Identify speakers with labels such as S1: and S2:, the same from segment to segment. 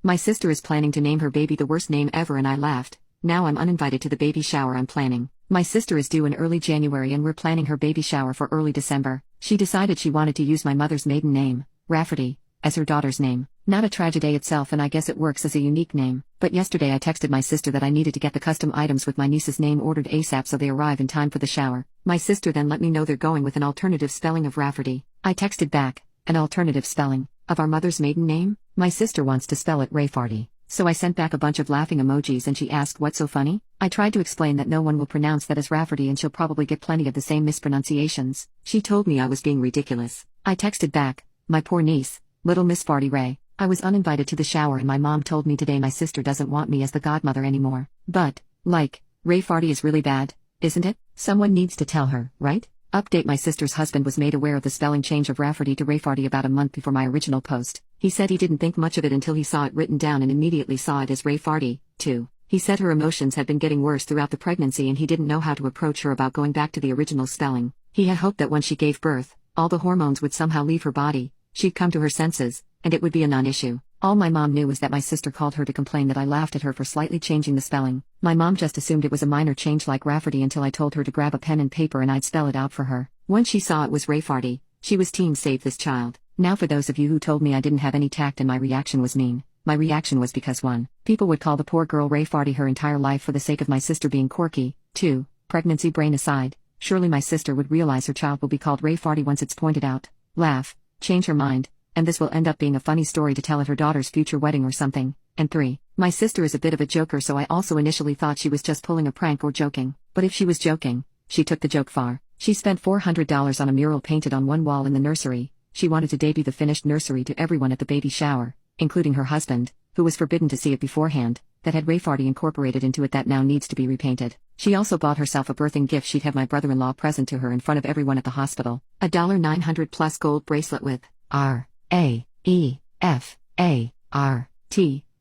S1: My sister is planning to name her baby the worst name ever and I laughed. Now I'm uninvited to the baby shower I'm planning. My sister is due in early January and we're planning her baby shower for early December. She decided she wanted to use my mother's maiden name, Rafferty, as her daughter's name. Not a tragedy itself and I guess it works as a unique name. But yesterday I texted my sister that I needed to get the custom items with my niece's name ordered ASAP so they arrive in time for the shower. My sister then let me know they're going with an alternative spelling of Rafferty. I texted back, an alternative spelling of our mother's maiden name? My sister wants to spell it Rayfarty. So I sent back a bunch of laughing emojis and she asked what's so funny? I tried to explain that no one will pronounce that as Rafferty and she'll probably get plenty of the same mispronunciations. She told me I was being ridiculous. I texted back, my poor niece, little Miss Farty Ray. I was uninvited to the shower and my mom told me today my sister doesn't want me as the godmother anymore. But, Ray Farty is really bad, isn't it? Someone needs to tell her, right? Update: my sister's husband was made aware of the spelling change of Rafferty to Rayfarty about a month before my original post. He said he didn't think much of it until he saw it written down and immediately saw it as Rayfarty, too. He said her emotions had been getting worse throughout the pregnancy and he didn't know how to approach her about going back to the original spelling. He had hoped that when she gave birth, all the hormones would somehow leave her body, she'd come to her senses, and it would be a non-issue. All my mom knew was that my sister called her to complain that I laughed at her for slightly changing the spelling. My mom just assumed it was a minor change like Rafferty until I told her to grab a pen and paper and I'd spell it out for her. Once she saw it was Rayfarty, she was team save this child. Now for those of you who told me I didn't have any tact and my reaction was mean, my reaction was because 1. People would call the poor girl Rayfarty her entire life for the sake of my sister being quirky. 2. Pregnancy brain aside, surely my sister would realize her child will be called Rayfarty once it's pointed out. Laugh, change her mind, and this will end up being a funny story to tell at her daughter's future wedding or something. And 3. My sister is a bit of a joker so I also initially thought she was just pulling a prank or joking. But if she was joking, she took the joke far. She spent $400 on a mural painted on one wall in the nursery. She wanted to debut the finished nursery to everyone at the baby shower, including her husband, who was forbidden to see it beforehand, that had Rayfarty incorporated into it that now needs to be repainted. She also bought herself a birthing gift she'd have my brother-in-law present to her in front of everyone at the hospital. A $900 plus gold bracelet with R-A-E-F-A-R-T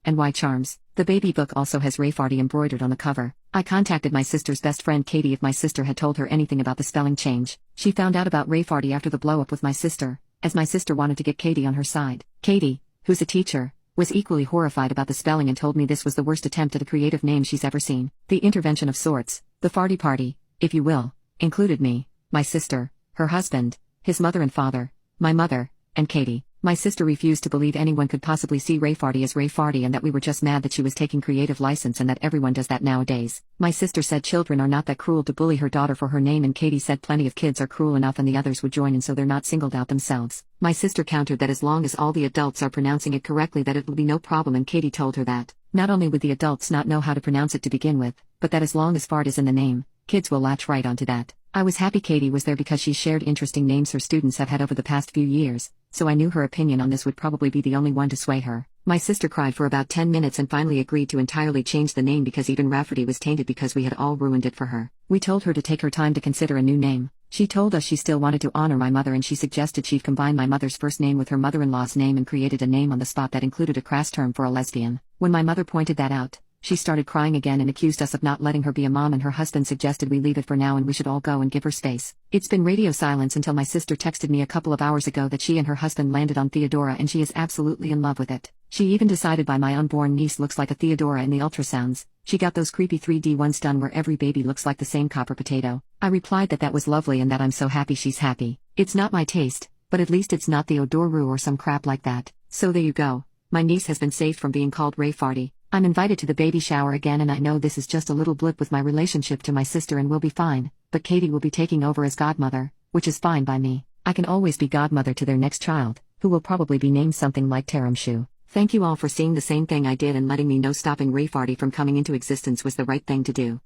S1: and Y charms. The baby book also has Rayfarty embroidered on the cover. I contacted my sister's best friend Katie if my sister had told her anything about the spelling change. She found out about Rayfarty after the blow-up with my sister, as my sister wanted to get Katie on her side. Katie, who's a teacher, was equally horrified about the spelling and told me this was the worst attempt at a creative name she's ever seen. The intervention of sorts, the farty party, if you will, included me, my sister, her husband, his mother and father, my mother, and Katie. My sister refused to believe anyone could possibly see Rayfarty as Rayfarty and that we were just mad that she was taking creative license and that everyone does that nowadays. My sister said children are not that cruel to bully her daughter for her name and Katie said plenty of kids are cruel enough and the others would join in so they're not singled out themselves. My sister countered that as long as all the adults are pronouncing it correctly that it will be no problem and Katie told her that, not only would the adults not know how to pronounce it to begin with, but that as long as fart is in the name, kids will latch right onto that. I was happy Katie was there because she shared interesting names her students have had over the past few years, so I knew her opinion on this would probably be the only one to sway her. My sister cried for about 10 minutes and finally agreed to entirely change the name because even Rafferty was tainted because we had all ruined it for her. We told her to take her time to consider a new name. She told us she still wanted to honor my mother and she suggested she'd combine my mother's first name with her mother-in-law's name and created a name on the spot that included a crass term for a lesbian. When my mother pointed that out, she started crying again and accused us of not letting her be a mom and her husband suggested we leave it for now and we should all go and give her space. It's been radio silence until my sister texted me a couple of hours ago that she and her husband landed on Theodora and she is absolutely in love with it. She even decided my unborn niece looks like a Theodora in the ultrasounds. She got those creepy 3D ones done where every baby looks like the same copper potato. I replied that was lovely and that I'm so happy she's happy. It's not my taste, but at least it's not Theodora or some crap like that. So there you go. My niece has been saved from being called Rayfarty. I'm invited to the baby shower again and I know this is just a little blip with my relationship to my sister and we'll be fine, but Katie will be taking over as godmother, which is fine by me. I can always be godmother to their next child, who will probably be named something like Taramshu. Thank you all for seeing the same thing I did and letting me know stopping Rayfarty from coming into existence was the right thing to do.